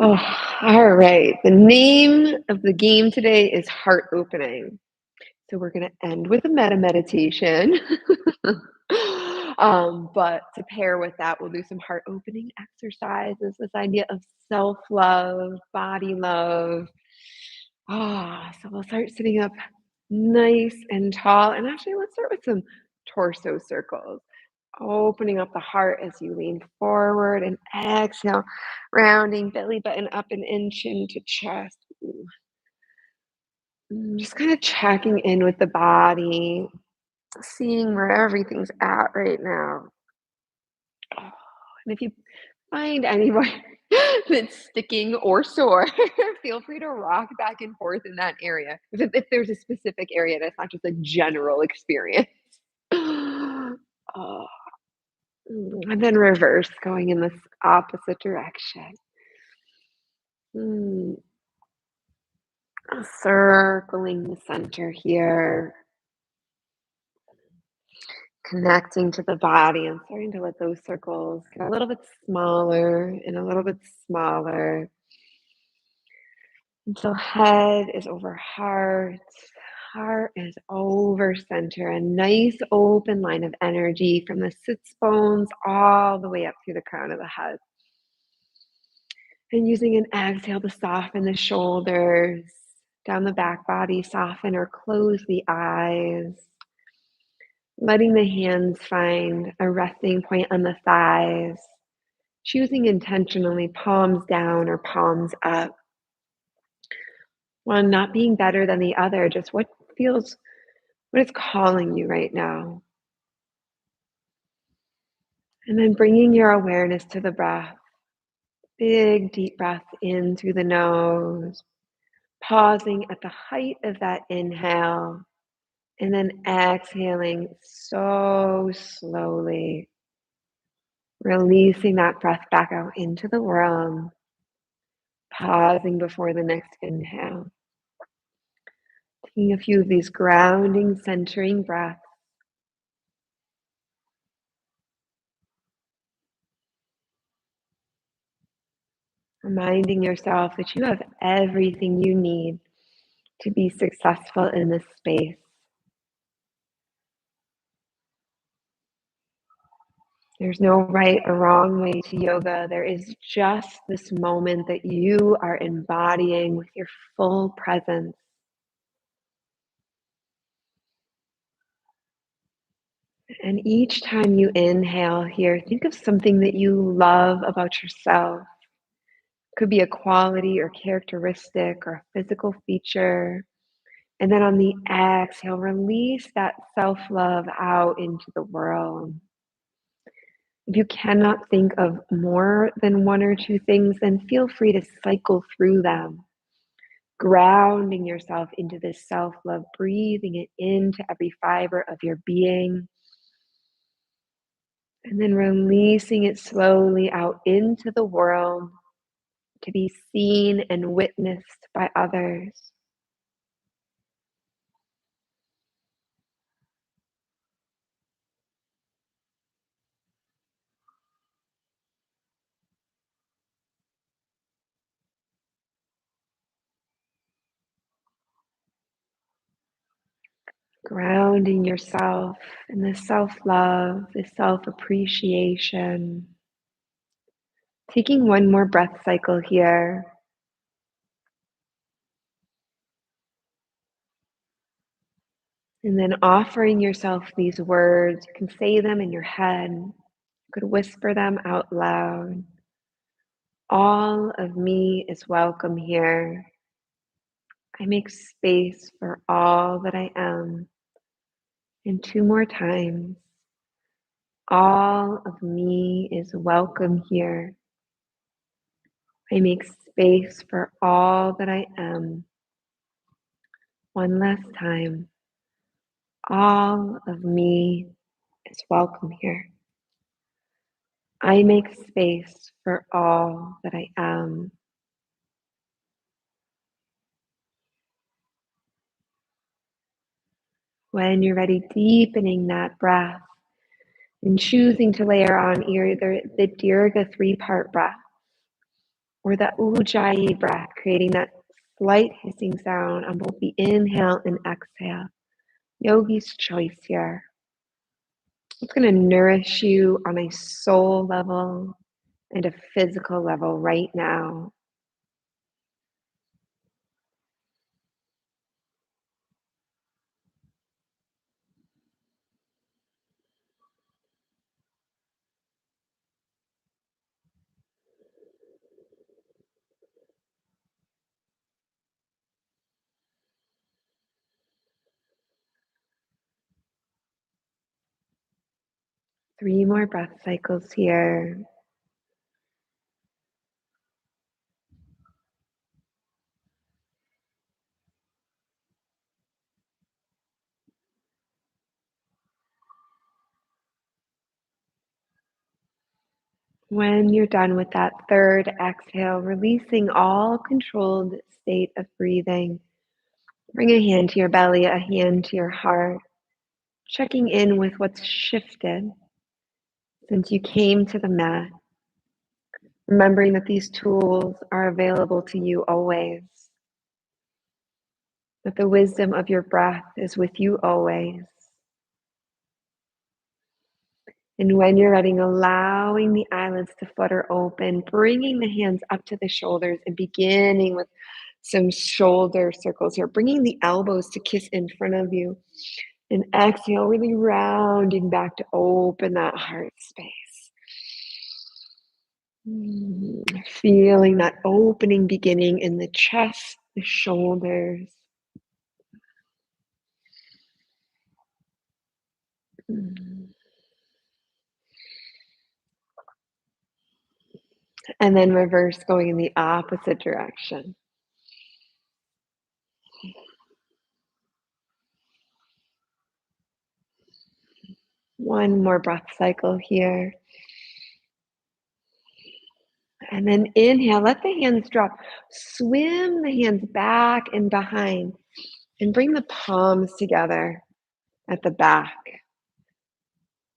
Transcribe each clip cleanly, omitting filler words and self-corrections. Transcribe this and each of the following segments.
Oh, all right. The name of the game today is heart opening. So we're going to end with a meta meditation. But to pair with that, we'll do some heart opening exercises, this idea of self love, body love. So we'll start sitting up nice and tall. And actually, let's start with some torso circles. Opening up the heart as you lean forward and exhale, rounding belly button up an inch into chest. Ooh. Just kind of checking in with the body, seeing where everything's at right now. Oh, and if you find anywhere that's sticking or sore, feel free to rock back and forth in that area. If there's a specific area that's not just a general experience. Oh, and then reverse, going in this opposite direction. Mm, circling the center here, connecting to the body and starting to let those circles get a little bit smaller and a little bit smaller until head is over heart, heart is over center, a nice open line of energy from the sits bones all the way up through the crown of the head. And using an exhale to soften the shoulders, down the back body, soften or close the eyes. Letting the hands find a resting point on the thighs. Choosing intentionally palms down or palms up. One not being better than the other, just what is calling you right now. And then bringing your awareness to the breath. Big, deep breath in through the nose. Pausing at the height of that inhale. And then exhaling so slowly, releasing that breath back out into the world, pausing before the next inhale. Taking a few of these grounding, centering breaths. Reminding yourself that you have everything you need to be successful in this space. There's no right or wrong way to yoga. There is just this moment that you are embodying with your full presence. And each time you inhale here, think of something that you love about yourself. Could be a quality or characteristic or a physical feature. And then on the exhale, release that self love out into the world. If you cannot think of more than one or two things, then feel free to cycle through them, grounding yourself into this self love, breathing it into every fiber of your being, and then releasing it slowly out into the world to be seen and witnessed by others. Grounding yourself in the self love, the self appreciation. Taking one more breath cycle here. And then offering yourself these words. You can say them in your head, you could whisper them out loud. All of me is welcome here. I make space for all that I am. And two more times. All of me is welcome here. I make space for all that I am. One last time. All of me is welcome here. I make space for all that I am. When you're ready, deepening that breath, And choosing to layer on either the Dirga three-part breath or the Ujjayi breath, creating that slight hissing sound on both the inhale and exhale. Yogi's choice here. It's going to nourish you on a soul level and a physical level right now. Three more breath cycles here. When you're done with that third exhale, releasing all controlled state of breathing, bring a hand to your belly, a hand to your heart, checking in with what's shifted since you came to the mat, remembering that these tools are available to you always, that the wisdom of your breath is with you always. And when you're ready, allowing the eyelids to flutter open, bringing the hands up to the shoulders and beginning with some shoulder circles here, bringing the elbows to kiss in front of you. And exhale, really rounding back to open that heart space. Feeling that opening beginning in the chest, the shoulders. And then reverse, going in the opposite direction. One more breath cycle here. And then inhale, let the hands drop. Swim the hands back and behind and bring the palms together at the back.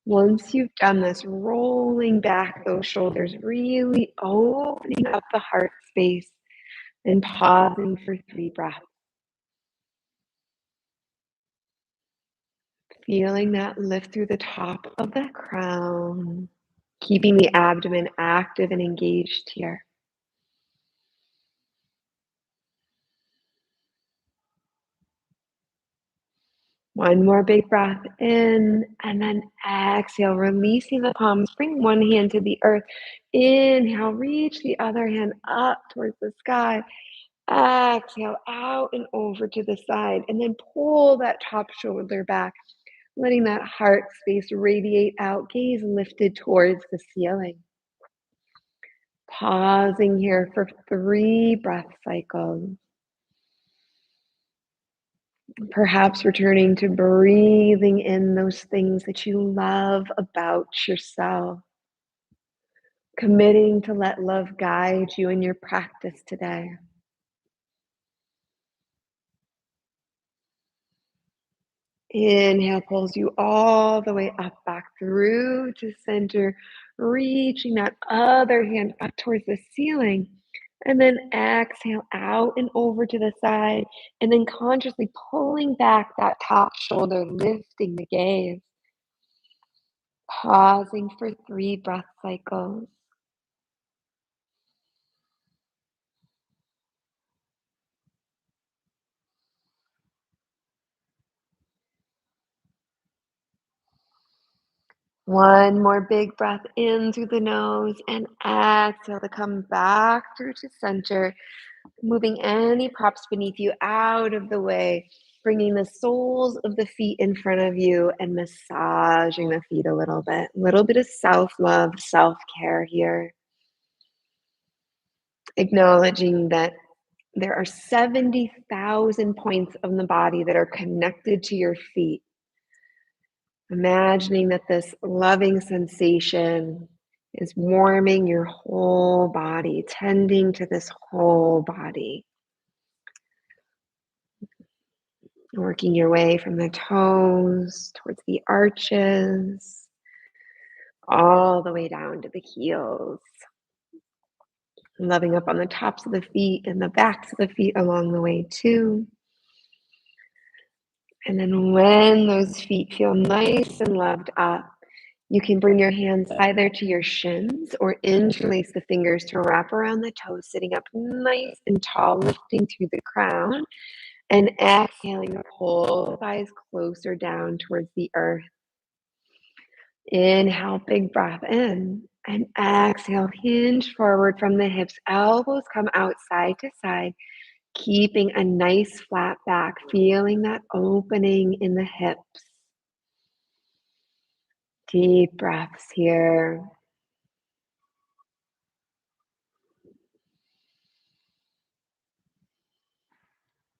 Once you've done this, rolling back those shoulders, really opening up the heart space and pausing for 3 breaths. Feeling that lift through the top of the crown, keeping the abdomen active and engaged here. One more big breath in, and then exhale, releasing the palms. Bring one hand to the earth. Inhale, reach the other hand up towards the sky. Exhale, out and over to the side, and then pull that top shoulder back, letting that heart space radiate out, gaze lifted towards the ceiling. Pausing here for 3 breath cycles. Perhaps returning to breathing in those things that you love about yourself. Committing to let love guide you in your practice today. Inhale pulls you all the way up, back through to center, reaching that other hand up towards the ceiling. And then exhale out and over to the side, and then consciously pulling back that top shoulder, lifting the gaze. Pausing for 3 breath cycles. One more big breath in through the nose and exhale to come back through to center, moving any props beneath you out of the way, bringing the soles of the feet in front of you and massaging the feet a little bit. A little bit of self-love, self-care here. Acknowledging that there are 70,000 points of the body that are connected to your feet. Imagining that this loving sensation is warming your whole body, tending to this whole body. Working your way from the toes towards the arches, all the way down to the heels, loving up on the tops of the feet and the backs of the feet along the way too. And then when those feet feel nice and loved up, you can bring your hands either to your shins or interlace the fingers to wrap around the toes, sitting up nice and tall, lifting through the crown, and exhaling to pull the thighs closer down towards the earth. Inhale, big breath in, and exhale, hinge forward from the hips, elbows come out side to side, keeping a nice flat back, feeling that opening in the hips. Deep breaths here.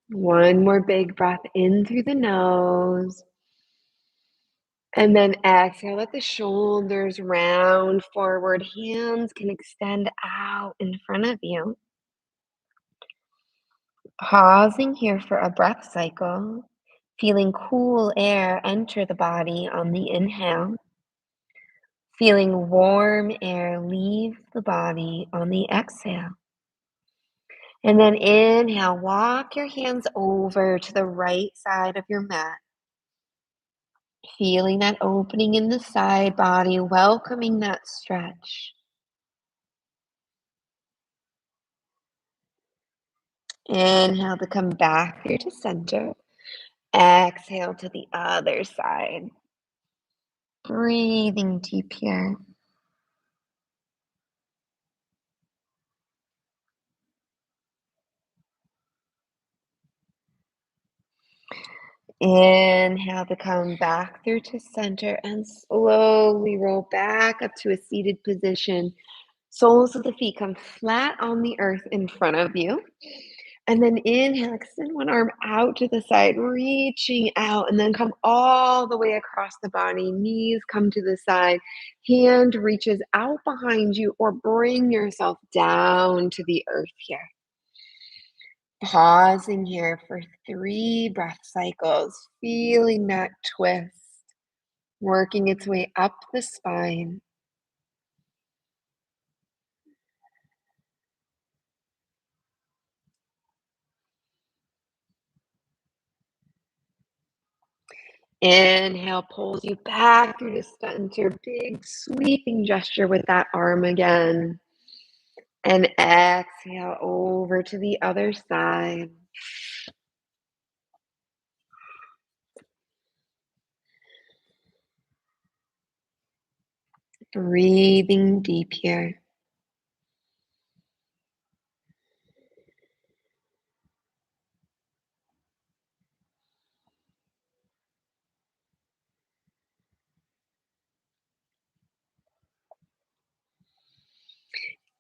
One more big breath in through the nose. And then exhale, let the shoulders round forward. Hands can extend out in front of you. Pausing here for a breath cycle. Feeling cool air enter the body on the inhale. Feeling warm air leave the body on the exhale. And then inhale, walk your hands over to the right side of your mat. Feeling that opening in the side body, welcoming that stretch. Inhale to come back here to center. Exhale to the other side. Breathing deep here. Inhale to come back through to center and slowly roll back up to a seated position. Soles of the feet come flat on the earth in front of you. And then inhale, extend one arm out to the side, reaching out, and then come all the way across the body. Knees come to the side, hand reaches out behind you, or bring yourself down to the earth here. Pausing here for 3 breath cycles, feeling that twist, working its way up the spine. Inhale pulls you back through the center, big sweeping gesture with that arm again. And exhale over to the other side. Breathing deep here.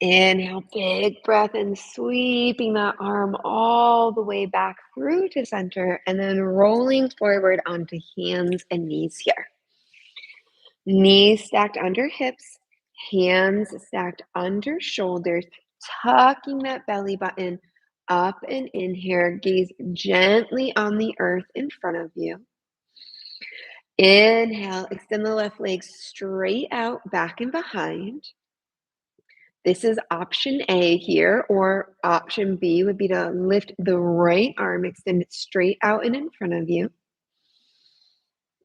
Inhale, big breath and sweeping that arm all the way back through to center and then rolling forward onto hands and knees here. Knees stacked under hips, hands stacked under shoulders, tucking that belly button up and in here. Gaze gently on the earth in front of you. Inhale, extend the left leg straight out, back and behind. This is option A here, or option B would be to lift the right arm, extend it straight out and in front of you.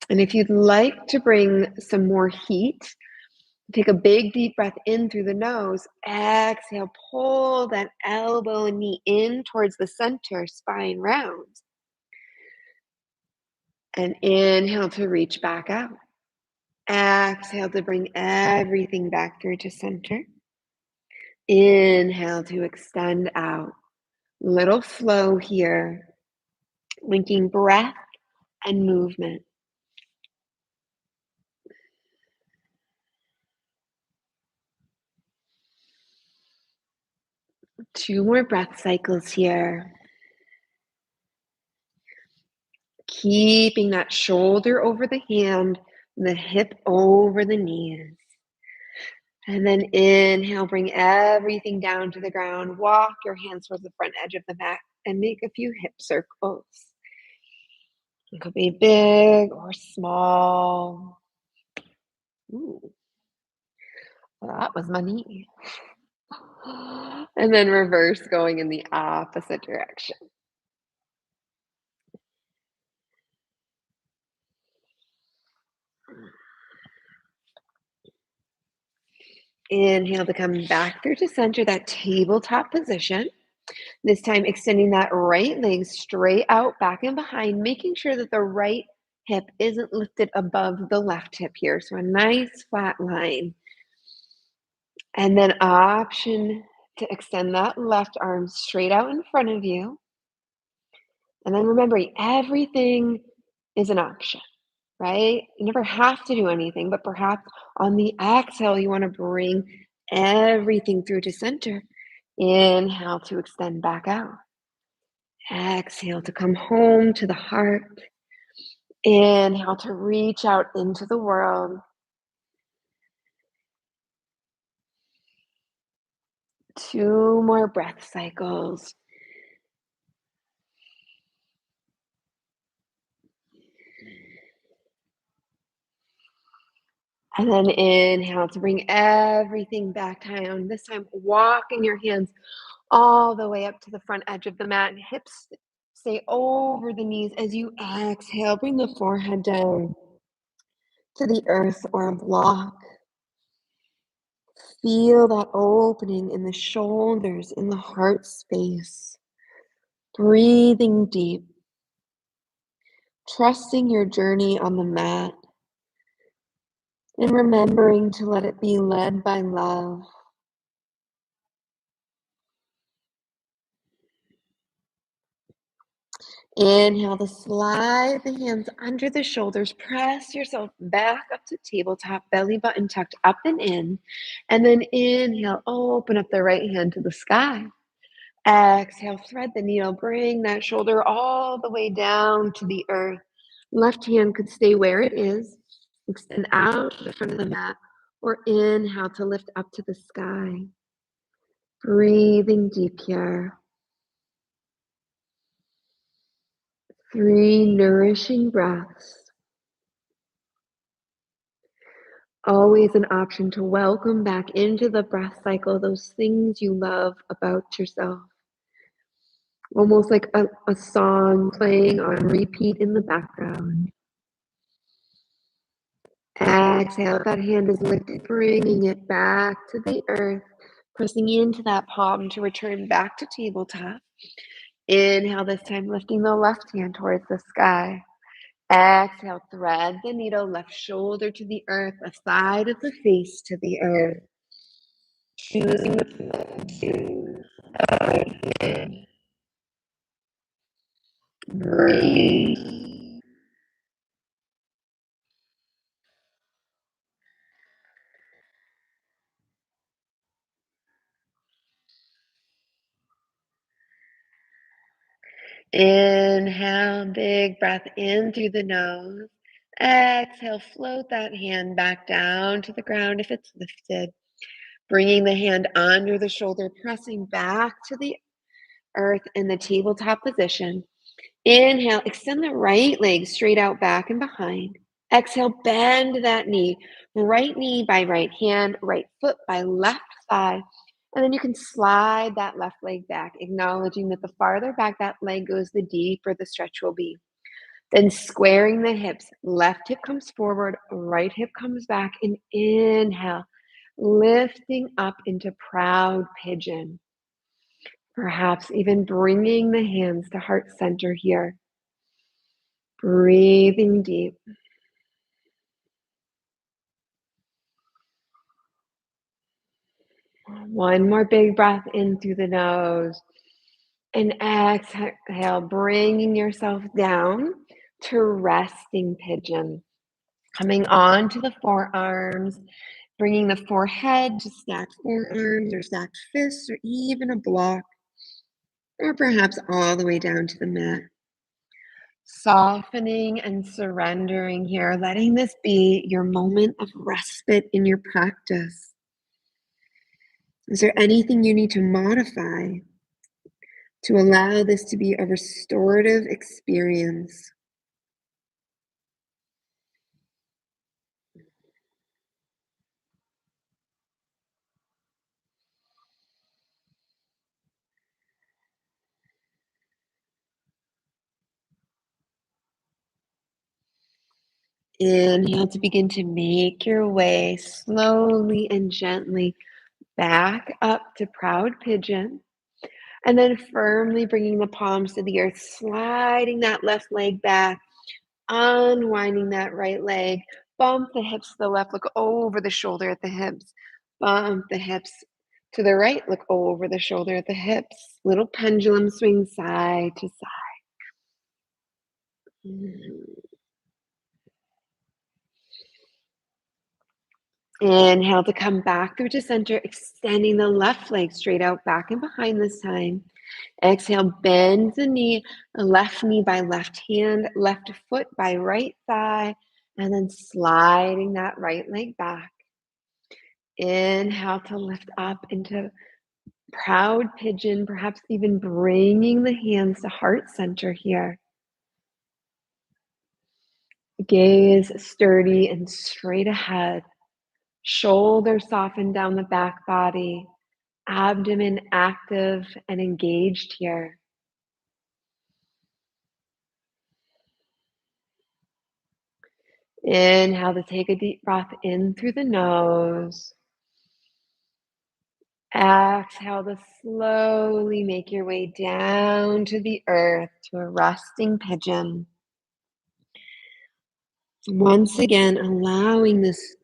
And if you'd like to bring some more heat, take a big deep breath in through the nose. Exhale, pull that elbow and knee in towards the center, spine round. And inhale to reach back out. Exhale to bring everything back through to center. Inhale to extend out. Little flow here, linking breath and movement. Two more breath cycles here. Keeping that shoulder over the hand, the hip over the knees. And then inhale, bring everything down to the ground. Walk your hands towards the front edge of the mat and make a few hip circles. It could be big or small. Ooh. That was my knee. And then reverse going in the opposite direction. Inhale to come back through to center, that tabletop position. This time, extending that right leg straight out, back and behind, making sure that the right hip isn't lifted above the left hip here. So a nice flat line. And then option to extend that left arm straight out in front of you. And then remembering everything is an option, right? You never have to do anything, but perhaps on the exhale, you want to bring everything through to center. Inhale to extend back out. Exhale to come home to the heart. Inhale to reach out into the world. 2 more breath cycles. And then inhale to bring everything back down. This time, walking your hands all the way up to the front edge of the mat. Hips stay over the knees as you exhale. Bring the forehead down to the earth or a block. Feel that opening in the shoulders, in the heart space. Breathing deep. Trusting your journey on the mat. And remembering to let it be led by love. Inhale to slide the hands under the shoulders. Press yourself back up to tabletop, belly button tucked up and in. And then inhale, open up the right hand to the sky. Exhale, thread the needle. Bring that shoulder all the way down to the earth. Left hand could stay where it is. Extend out to the front of the mat. Or inhale to lift up to the sky. Breathing deep here. 3 nourishing breaths. Always an option to welcome back into the breath cycle those things you love about yourself. Almost like a song playing on repeat in the background. Exhale, that hand is lifted, bringing it back to the earth, pressing into that palm to return back to tabletop. Inhale, this time lifting the left hand towards the sky. Exhale, thread the needle, left shoulder to the earth, a side of the face to the earth. Choosing to breathe. Inhale, big breath in through the nose. Exhale, float that hand back down to the ground if it's lifted. Bringing the hand under the shoulder, pressing back to the earth in the tabletop position. Inhale, extend the right leg straight out back and behind. Exhale, bend that knee by right hand, right foot by left thigh. And then you can slide that left leg back, acknowledging that the farther back that leg goes, the deeper the stretch will be. Then squaring the hips, left hip comes forward, right hip comes back, and inhale, lifting up into proud pigeon. Perhaps even bringing the hands to heart center here. Breathing deep. One more big breath in through the nose. And exhale, bringing yourself down to resting pigeon. Coming on to the forearms, bringing the forehead to stacked forearms or stacked fists or even a block, or perhaps all the way down to the mat. Softening and surrendering here, letting this be your moment of respite in your practice. Is there anything you need to modify to allow this to be a restorative experience? Inhale to begin to make your way slowly and gently back up to proud pigeon. And then firmly bringing the palms to the earth, sliding that left leg back, unwinding that right leg. Bump the hips to the left, look over the shoulder at the hips. Bump the hips to the right, look over the shoulder at the hips. Little pendulum swing side to side. Mhm. Inhale to come back through to center, extending the left leg straight out, back and behind this time. Exhale, bend the knee, left knee by left hand, left foot by right thigh, and then sliding that right leg back. Inhale to lift up into proud pigeon, perhaps even bringing the hands to heart center here. Gaze sturdy and straight ahead. Shoulders soften down the back body. Abdomen active and engaged here. Inhale to take a deep breath in through the nose. Exhale to slowly make your way down to the earth to a resting pigeon. Once again, allowing this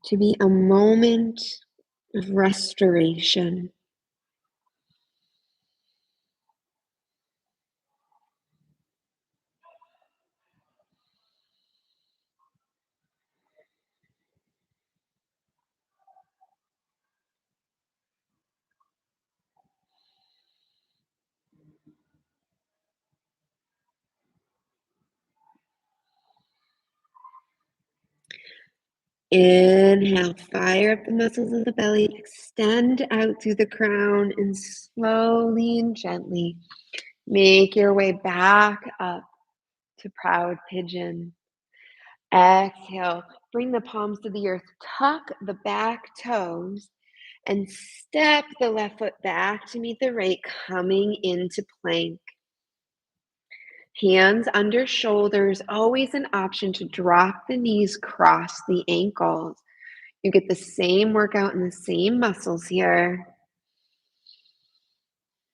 to be a moment of restoration. Inhale, fire up the muscles of the belly, extend out through the crown, and slowly and gently make your way back up to proud pigeon. Exhale, bring the palms to the earth, tuck the back toes, and step the left foot back to meet the right, coming into plank. Hands under shoulders, always an option to drop the knees, cross the ankles. You get the same workout and the same muscles here.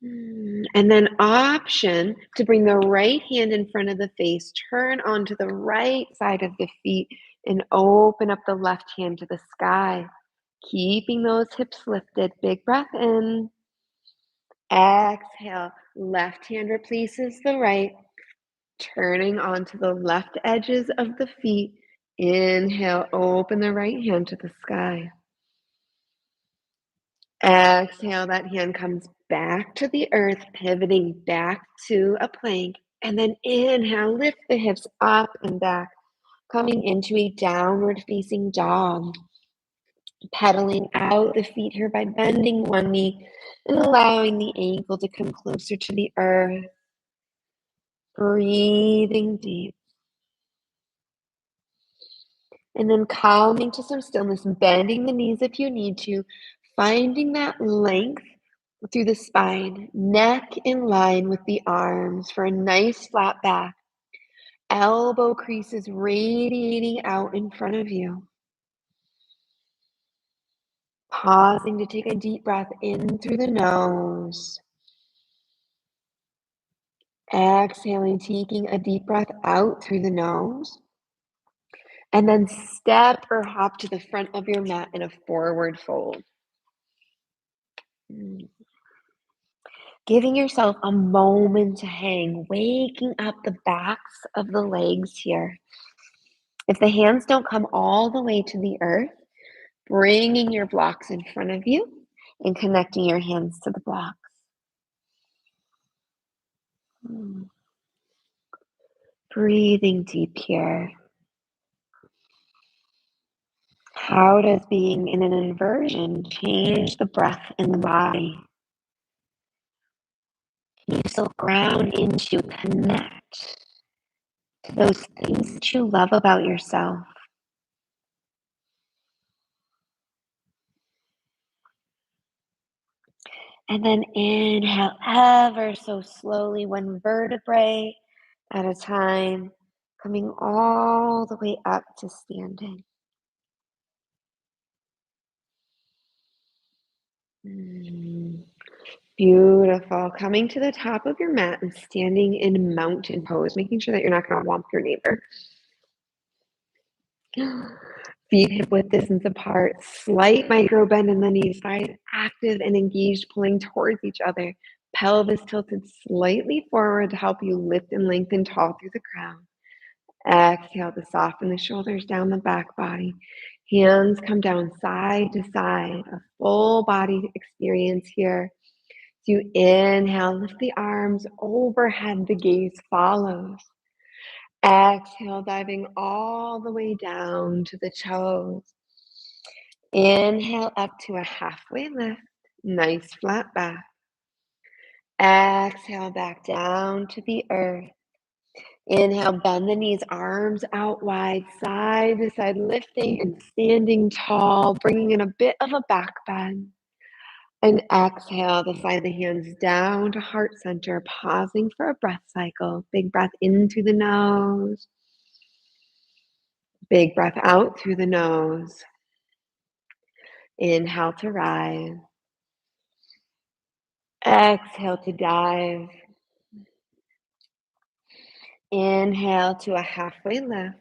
And then option to bring the right hand in front of the face, turn onto the right side of the feet, and open up the left hand to the sky. Keeping those hips lifted. Big breath in. Exhale. Left hand replaces the right, turning onto the left edges of the feet. Inhale, open the right hand to the sky. Exhale, that hand comes back to the earth, pivoting back to a plank. And then inhale, lift the hips up and back, coming into a downward facing dog. Pedaling out the feet here by bending one knee and allowing the ankle to come closer to the earth. Breathing deep. And then calming to some stillness, bending the knees if you need to, finding that length through the spine, neck in line with the arms for a nice flat back, elbow creases radiating out in front of you. Pausing to take a deep breath in through the nose. Exhaling, taking a deep breath out through the nose. And then step or hop to the front of your mat in a forward fold. Giving yourself a moment to hang, waking up the backs of the legs here. If the hands don't come all the way to the earth, bringing your blocks in front of you and connecting your hands to the blocks. Breathing deep here. How does being in an inversion change the breath in the body? Can you still ground into, connect to those things that you love about yourself? And then inhale ever so slowly, one vertebrae at a time, coming all the way up to standing. Mm, Beautiful. Coming to the top of your mat and standing in mountain pose, making sure that you're not going to whomp your neighbor. Feet hip width distance apart, slight micro bend in the knees, thighs active and engaged, pulling towards each other. Pelvis tilted slightly forward to help you lift and lengthen tall through the crown. Exhale to soften the shoulders down the back body. Hands come down side to side, a full body experience here. So you inhale, lift the arms overhead, the gaze follows. Exhale, diving all the way down to the toes. Inhale up to a halfway lift, nice flat back. Exhale back down to the earth. Inhale, bend the knees, arms out wide, side to side, lifting and standing tall, bringing in a bit of a back bend. And exhale to slide the hands down to heart center, pausing for a breath cycle. Big breath in through the nose. Big breath out through the nose. Inhale to rise. Exhale to dive. Inhale to a halfway lift.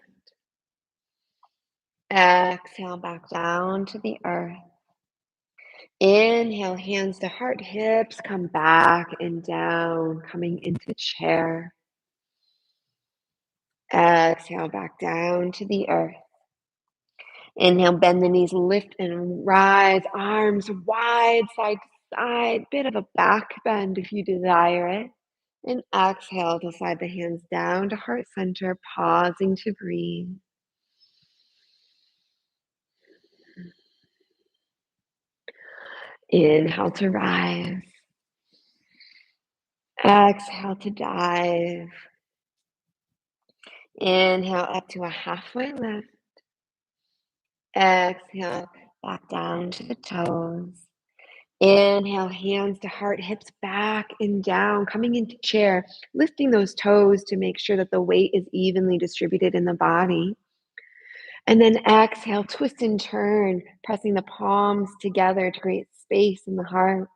Exhale back down to the earth. Inhale, hands to heart, hips come back and down, coming into chair. Exhale back down to the earth. Inhale, bend the knees, lift and rise, arms wide, side to side, bit of a back bend if you desire it. And exhale to slide the hands down to heart center, pausing to breathe. Inhale to rise. Exhale to dive. Inhale up to a halfway lift. Exhale back down to the toes. Inhale, hands to heart, hips back and down, coming into chair, lifting those toes to make sure that the weight is evenly distributed in the body. And then exhale, twist and turn, pressing the palms together to create space in the heart.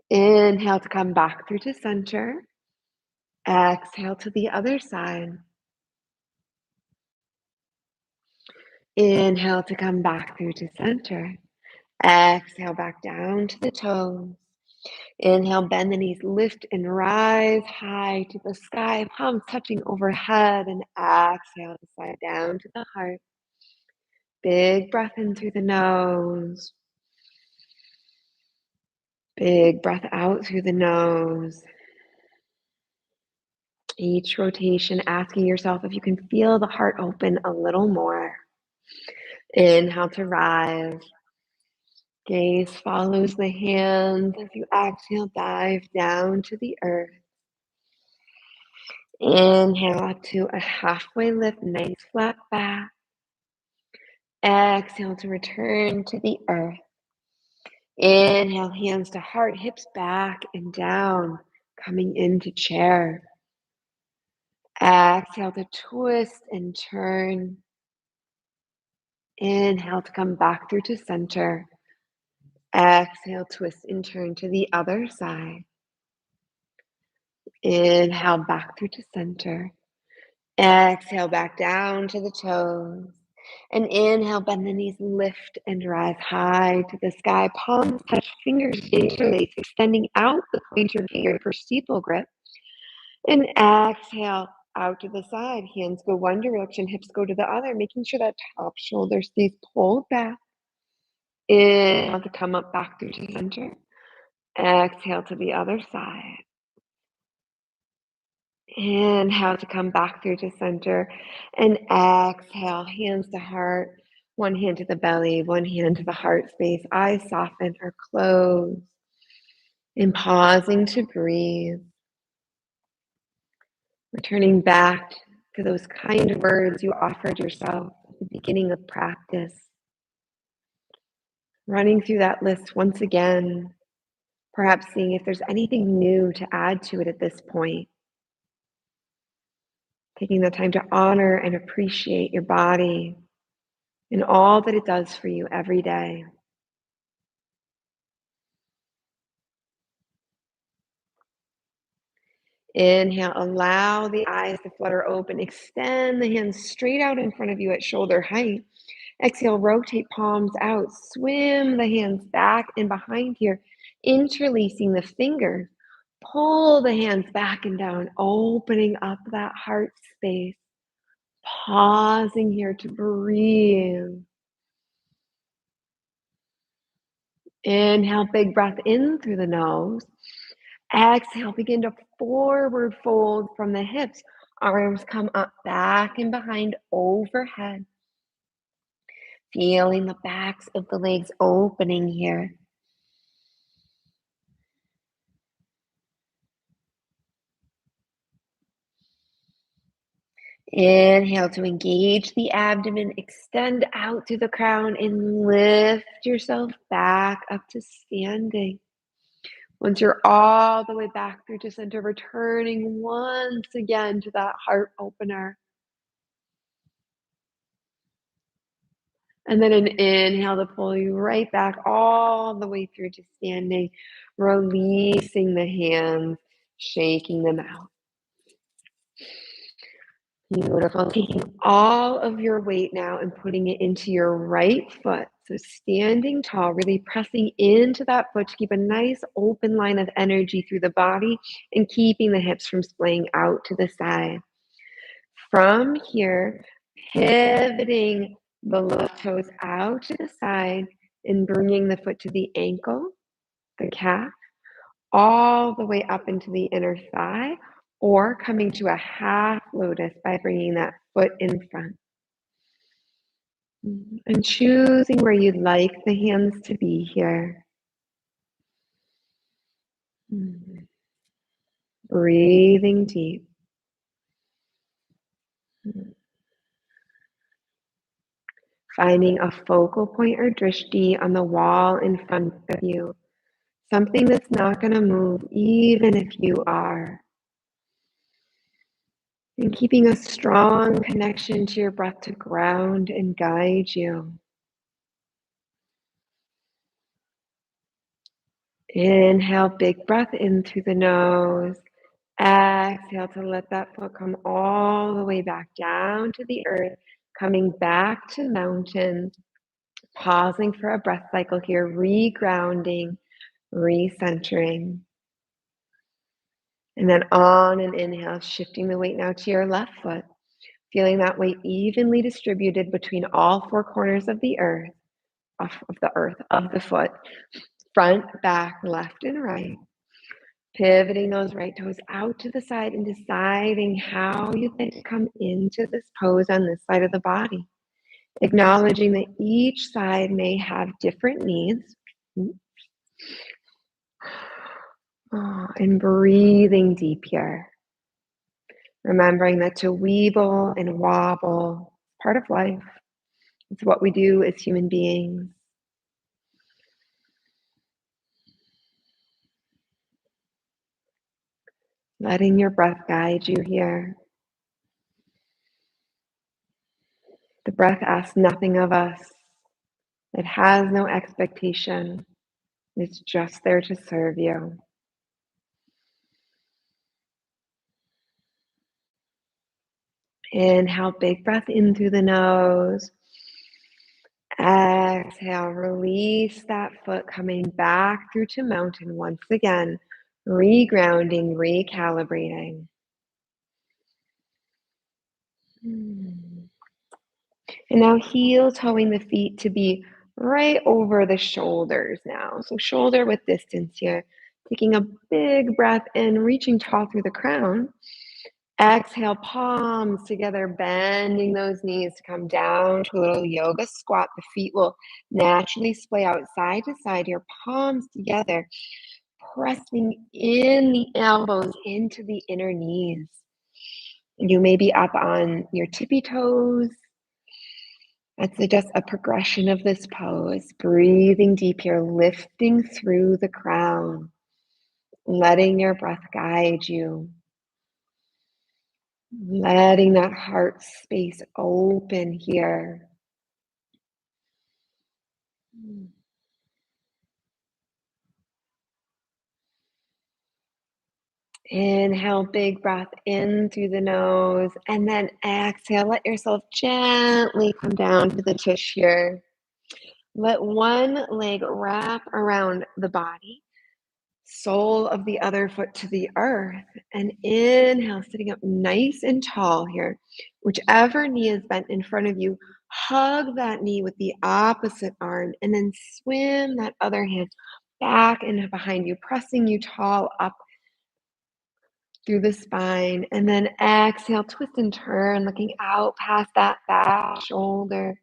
Inhale to come back through to center. Exhale to the other side. Inhale to come back through to center. Exhale back down to the toes. Inhale, bend the knees, lift and rise high to the sky, palms touching overhead, and exhale to slide down to the heart. Big breath in through the nose. Big breath out through the nose. Each rotation, asking yourself if you can feel the heart open a little more. Inhale to rise. Gaze follows the hands as you exhale, dive down to the earth. Inhale up to a halfway lift, nice flat back. Exhale to return to the earth. Inhale, hands to heart, hips back and down, coming into chair. Exhale to twist and turn. Inhale to come back through to center. Exhale, twist and turn to the other side. Inhale back through to center. Exhale back down to the toes. And inhale, bend the knees, lift and rise high to the sky. Palms touch, fingers interlace, extending out the pointer finger for steeple grip. And exhale out to the side. Hands go one direction, hips go to the other, making sure that top shoulder stays pulled back. Inhale to come up back through to center. Exhale to the other side. Inhale to come back through to center. And exhale, hands to heart. One hand to the belly, one hand to the heart space. Eyes soften or close. And pausing to breathe. Returning back to those kind words you offered yourself at the beginning of practice. Running through that list once again, perhaps seeing if there's anything new to add to it at this point. taking the time to honor and appreciate your body and all that it does for you every day. Inhale, allow the eyes to flutter open. Extend the hands straight out in front of you at shoulder height. Exhale, rotate palms out. Swim the hands back and behind here, interlacing the fingers. Pull the hands back and down, opening up that heart space. Pausing here to breathe. Inhale, big breath in through the nose. Exhale, begin to forward fold from the hips. Arms come up, back and behind, overhead. Feeling the backs of the legs opening here. Inhale to engage the abdomen, extend out through the crown, and lift yourself back up to standing. Once you're all the way back through to center, returning once again to that heart opener. And then an inhale to pull you right back all the way through to standing, releasing the hands, shaking them out. Beautiful. Taking all of your weight now and putting it into your right foot. So standing tall, really pressing into that foot to keep a nice open line of energy through the body and keeping the hips from splaying out to the side. From here, pivoting the left toes out to the side and bringing the foot to the ankle, the calf, all the way up into the inner thigh, or coming to a half lotus by bringing that foot in front. And choosing where you'd like the hands to be here. Breathing deep. Finding a focal point or drishti on the wall in front of you. Something that's not going to move even if you are. And keeping a strong connection to your breath to ground and guide you. Inhale, big breath in through the nose. Exhale to let that foot come all the way back down to the earth, coming back to mountain, pausing for a breath cycle here, regrounding, recentering. And then on an inhale, shifting the weight now to your left foot, feeling that weight evenly distributed between all four corners of the earth, of the foot, front, back, left, and right. Pivoting those right toes out to the side and deciding how you'd like to come into this pose on this side of the body. Acknowledging that each side may have different needs. And breathing deep here. Remembering that to weeble and wobble is part of life. It's what we do as human beings. Letting your breath guide you here. The breath asks nothing of us. It has no expectation. It's just there to serve you. Inhale, big breath in through the nose. Exhale, release that foot coming back through to mountain once again, regrounding, recalibrating. And now heel toeing the feet to be right over the shoulders now. So shoulder width distance here. Taking a big breath in, reaching tall through the crown. Exhale, palms together, bending those knees to come down to a little yoga squat. The feet will naturally splay out side to side, your palms together, pressing in the elbows into the inner knees. You may be up on your tippy toes. That's just a progression of this pose. Breathing deep here, lifting through the crown, letting your breath guide you. letting that heart space open here. Mm. Inhale, big breath in through the nose, and then exhale. Let yourself gently come down to the tush here. Let one leg wrap around the body, sole of the other foot to the earth, and inhale, sitting up nice and tall here. Whichever knee is bent in front of you, hug that knee with the opposite arm, and then swim that other hand back and behind you, pressing you tall up through the spine. And then exhale, twist and turn, looking out past that back shoulder,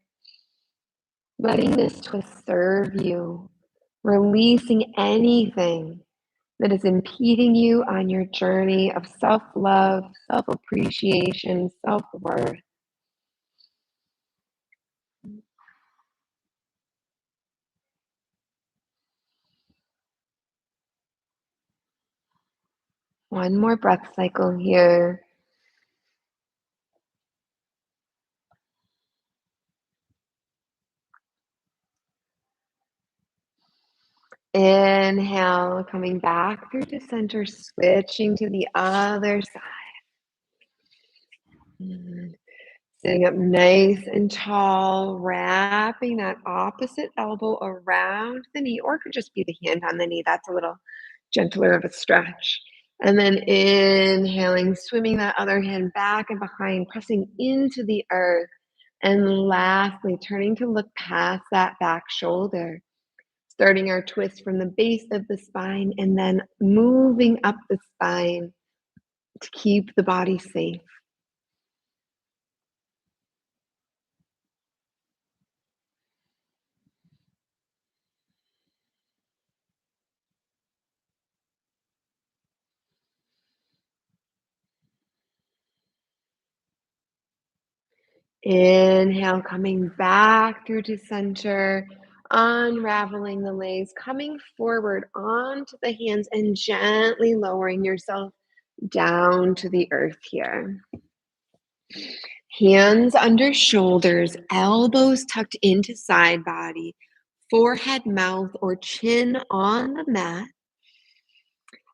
letting this twist serve you, releasing anything that is impeding you on your journey of self love, self appreciation, self worth. One more breath cycle here. Inhale, coming back through to center, switching to the other side. Mm. Sitting up nice and tall, wrapping that opposite elbow around the knee, or it could just be the hand on the knee. That's a little gentler of a stretch. And then inhaling, swimming that other hand back and behind, pressing into the earth. And lastly, turning to look past that back shoulder, starting our twist from the base of the spine and then moving up the spine to keep the body safe. Inhale, coming back through to center, unraveling the legs, coming forward onto the hands and gently lowering yourself down to the earth here. Hands under shoulders, elbows tucked into side body, forehead, mouth, or chin on the mat.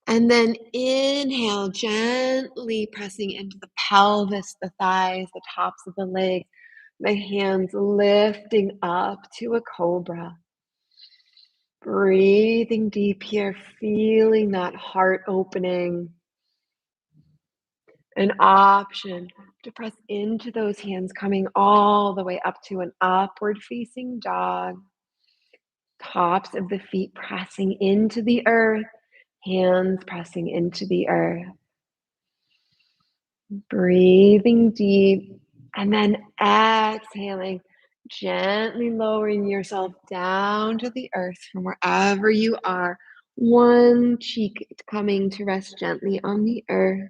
And then inhale, gently pressing into the pelvis, the thighs, the tops of the legs, the hands lifting up to a cobra. Breathing deep here, feeling that heart opening. An option to press into those hands, coming all the way up to an upward facing dog. Tops of the feet pressing into the earth, hands pressing into the earth. Breathing deep and then exhaling, gently lowering yourself down to the earth from wherever you are. One cheek coming to rest gently on the earth,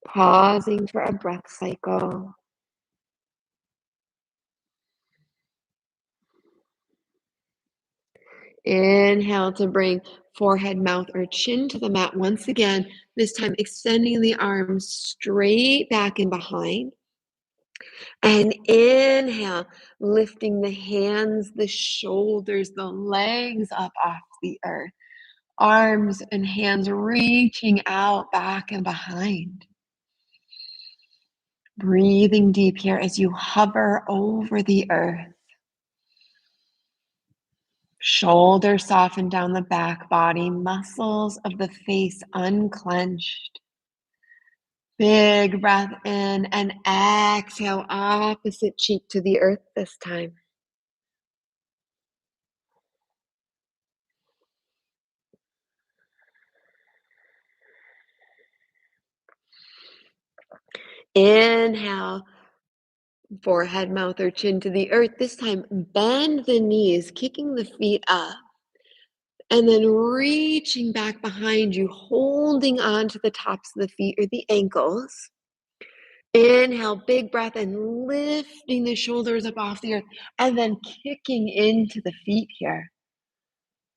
pausing for a breath cycle. Inhale to bring forehead, mouth, or chin to the mat once again, this time extending the arms straight back and behind. And inhale, lifting the hands, the shoulders, the legs up off the earth. Arms and hands reaching out back and behind. Breathing deep here as you hover over the earth. Shoulders soften down the back body, muscles of the face unclenched. Big breath in and exhale, opposite cheek to the earth this time. Inhale, forehead, mouth, or chin to the earth. This time, bend the knees, kicking the feet up, and then reaching back behind you, holding on to the tops of the feet or the ankles. Inhale, big breath, and lifting the shoulders up off the earth, and then kicking into the feet here.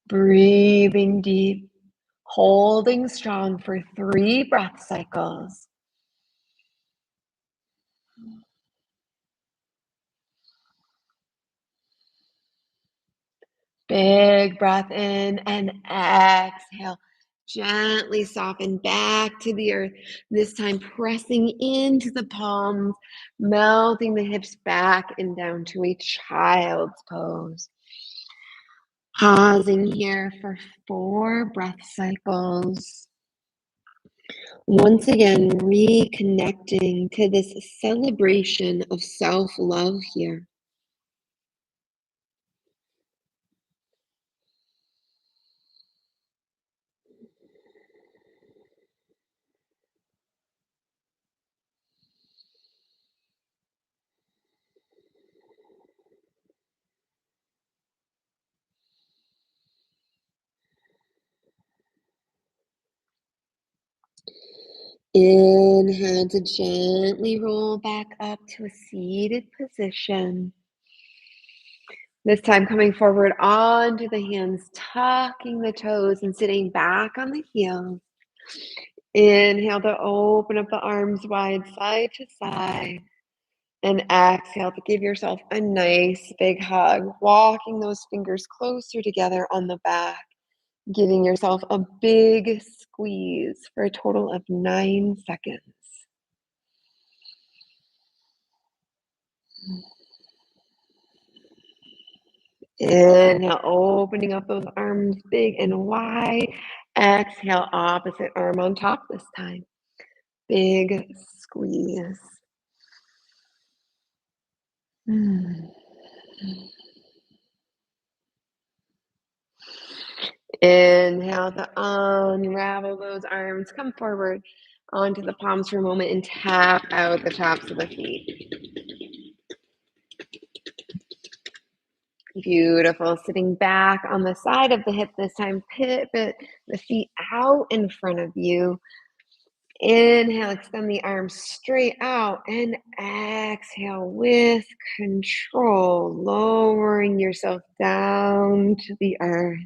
Breathing deep, holding strong for 3 breath cycles. Big breath in and exhale. Gently soften back to the earth, this time pressing into the palms, melting the hips back and down to a child's pose. Pausing here for 4 breath cycles. Once again, reconnecting to this celebration of self-love here. Inhale to gently roll back up to a seated position. This time coming forward onto the hands, tucking the toes and sitting back on the heels. Inhale to open up the arms wide side to side. And exhale to give yourself a nice big hug, walking those fingers closer together on the back, giving yourself a big squeeze for a total of 9 seconds. Inhale, opening up those arms big and wide. Exhale, opposite arm on top this time. Big squeeze. Mm. Inhale to unravel those arms. Come forward onto the palms for a moment and tap out the tops of the feet. Beautiful. Sitting back on the side of the hip this time. Pivot the feet out in front of you. Inhale, extend the arms straight out, and exhale with control, lowering yourself down to the earth.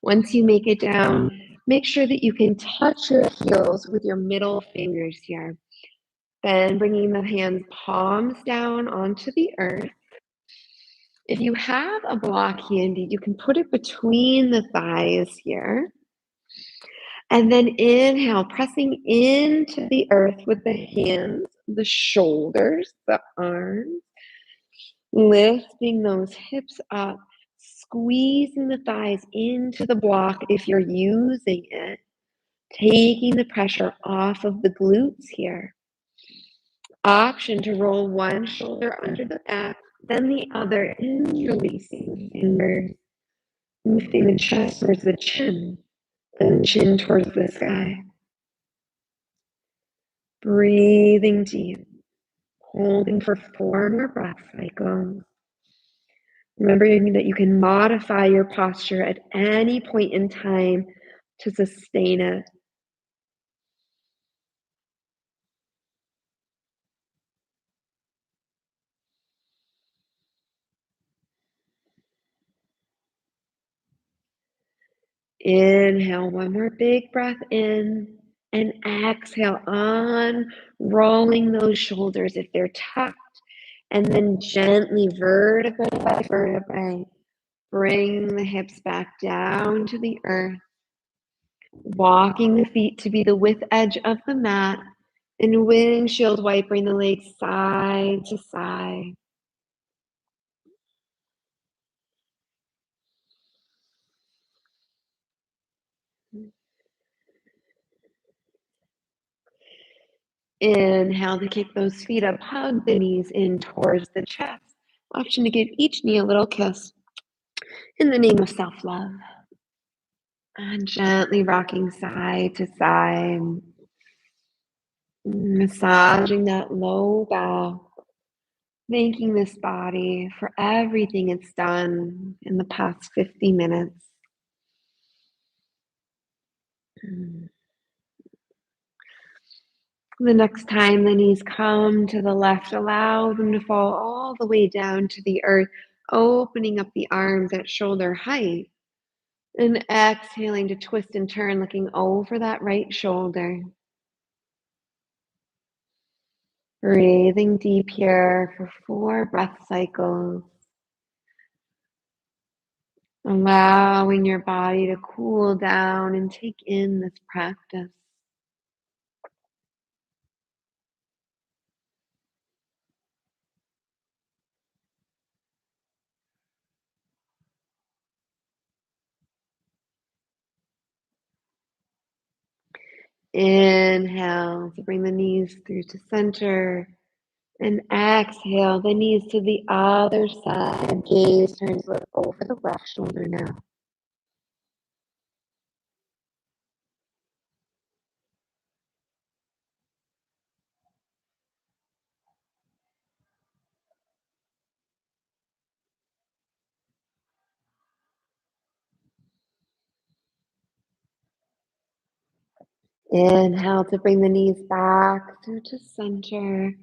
Once you make it down, make sure that you can touch your heels with your middle fingers here. Then bringing the hands palms down onto the earth. If you have a block handy, you can put it between the thighs here. And then inhale, pressing into the earth with the hands, the shoulders, the arms, lifting those hips up, squeezing the thighs into the block if you're using it, taking the pressure off of the glutes here. Option to roll one shoulder under the back, then the other, interlacing fingers, lifting the chest towards the chin, and the chin towards the sky. Breathing deep, holding for 4 more breath cycles. Remembering that you can modify your posture at any point in time to sustain it. Inhale, one more big breath in, and exhale, unrolling those shoulders if they're tucked, and then gently vertebrae by vertebrae, bring the hips back down to the earth, walking the feet to be the width edge of the mat, and windshield wipering the legs side to side. Inhale to kick those feet up, hug the knees in towards the chest. Option to give each knee a little kiss in the name of self-love. And gently rocking side to side, massaging that low back, thanking this body for everything it's done in the past 50 minutes. The next time the knees come to the left, allow them to fall all the way down to the earth, opening up the arms at shoulder height. And exhaling to twist and turn, looking over that right shoulder. Breathing deep here for 4 breath cycles. allowing your body to cool down and take in this practice. Inhale to bring the knees through to center. And exhale the knees to the other side. Gaze turns over the left shoulder now. Inhale to bring the knees back through to center.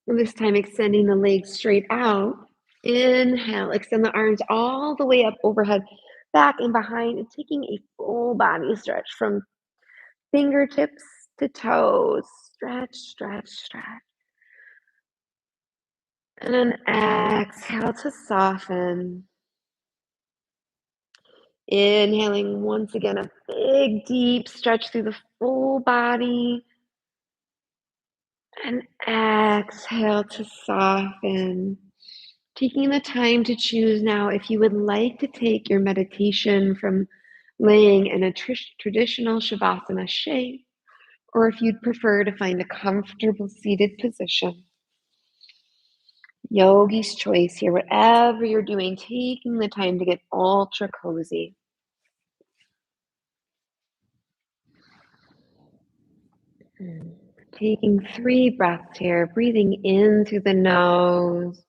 And this time extending the legs straight out. Inhale, extend the arms all the way up overhead, back and behind, and taking a full body stretch from fingertips to toes. Stretch, stretch, stretch. And then exhale to soften. Inhaling once again, a big deep stretch through the full body. And exhale to soften. Taking the time to choose now if you would like to take your meditation from laying in a traditional Shavasana shape, or if you'd prefer to find a comfortable seated position. Yogi's choice here, whatever you're doing, taking the time to get ultra cozy. Taking 3 breaths here, breathing in through the nose,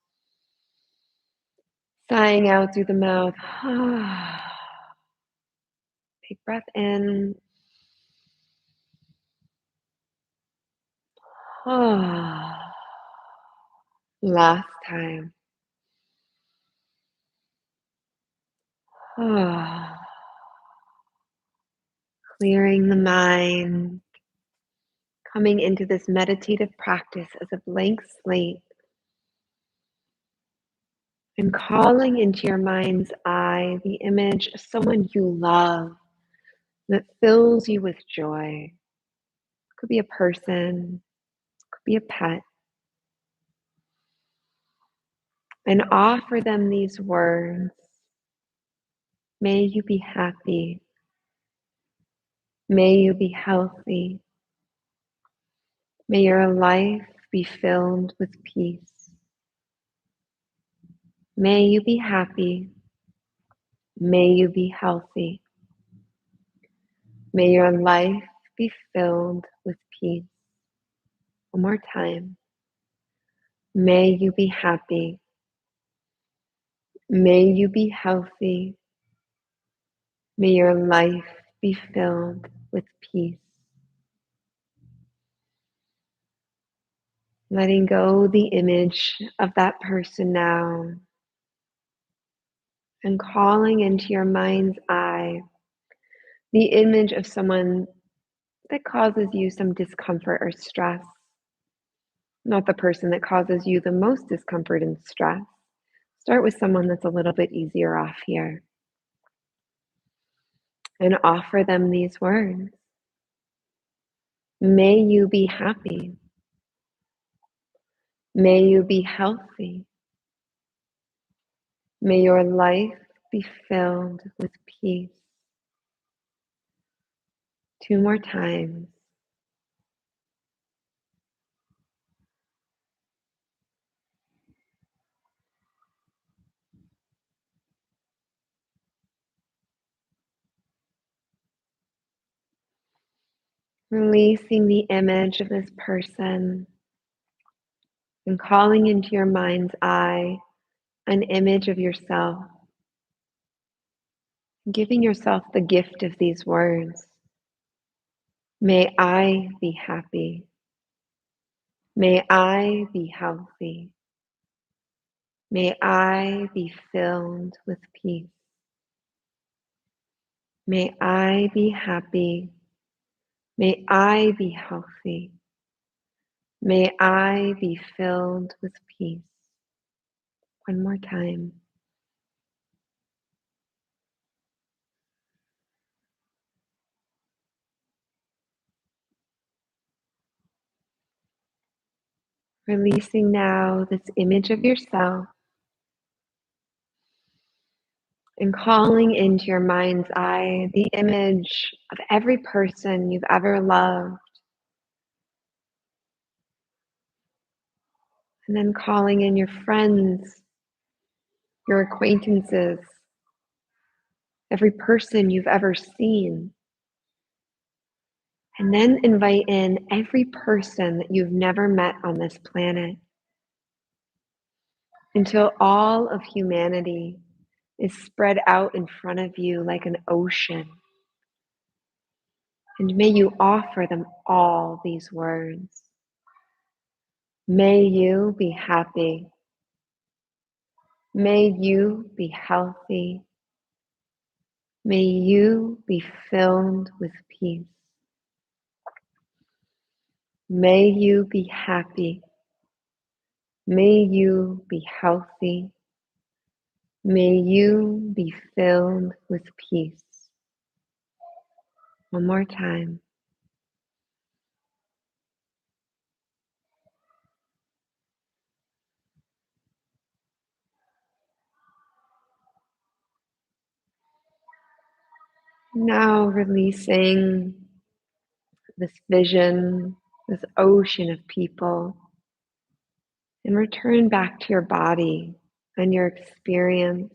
sighing out through the mouth. Big breath in. Last time. Clearing the mind, coming into this meditative practice as a blank slate, and calling into your mind's eye the image of someone you love that fills you with joy. Could be a person, could be a pet, and offer them these words. May you be happy. May you be healthy. May your life be filled with peace. May you be happy. May you be healthy. May your life be filled with peace. One more time. May you be happy. May you be healthy. May your life be filled with peace. Letting go the image of that person now, and calling into your mind's eye the image of someone that causes you some discomfort or stress. Not the person that causes you the most discomfort and stress. Start with someone that's a little bit easier off here. And offer them these words. May you be happy. May you be healthy. May your life be filled with peace. 2 more times. Releasing the image of this person and calling into your mind's eye an image of yourself. Giving yourself the gift of these words. May I be happy. May I be healthy. May I be filled with peace. May I be happy. May I be healthy. May I be filled with peace. One more time. Releasing now this image of yourself and calling into your mind's eye the image of every person you've ever loved. And then calling in your friends, your acquaintances, every person you've ever seen. And then invite in every person that you've never met on this planet until all of humanity is spread out in front of you like an ocean. And may you offer them all these words. May you be happy. May you be healthy. May you be filled with peace. May you be happy. May you be healthy. May you be filled with peace. One more time. Now releasing this vision, this ocean of people, and return back to your body and your experience.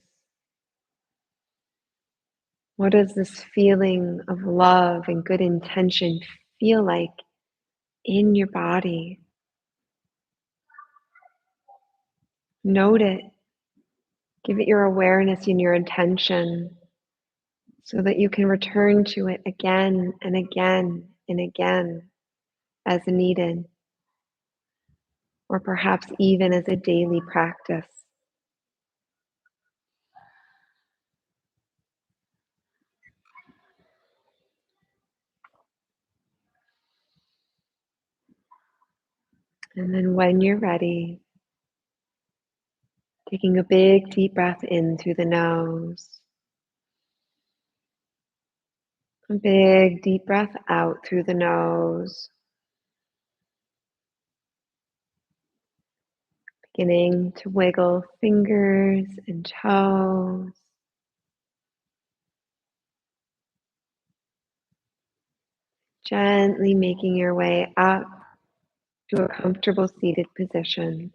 What does this feeling of love and good intention feel like in your body? Note it. Give it your awareness and your attention so that you can return to it again and again and again as needed, or perhaps even as a daily practice. And then when you're ready, taking a big deep breath in through the nose, a big deep breath out through the nose, beginning to wiggle fingers and toes. Gently making your way up to a comfortable seated position.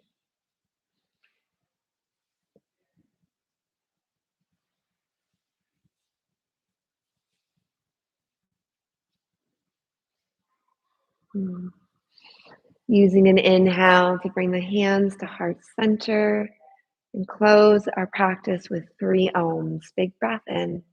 Using an inhale to bring the hands to heart center and close our practice with 3 ohms. Big breath in.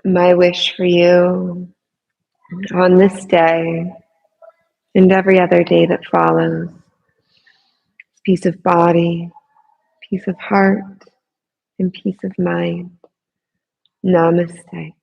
My wish for you on this day and every other day that follows is peace of body, peace of heart, and peace of mind. Namaste.